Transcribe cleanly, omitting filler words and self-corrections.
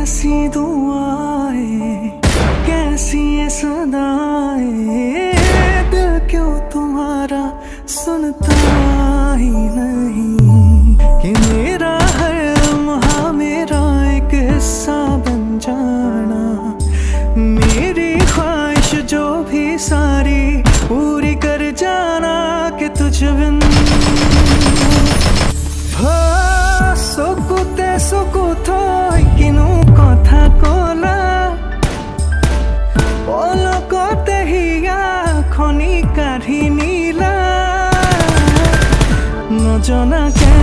कैसी दुआएं, कैसी ये सदाएं, दिल क्यों तुम्हारा सुनता ही नहीं कि मेरा हर लम्हा मेरा एक हिस्सा बन जाना। मेरी ख्वाहिश जो भी सारी पूरी कर जाना कि तुझ बिन सुकुतो किनु कथा कोला पलकते हिया खनि काढ़ी नीला नजनाके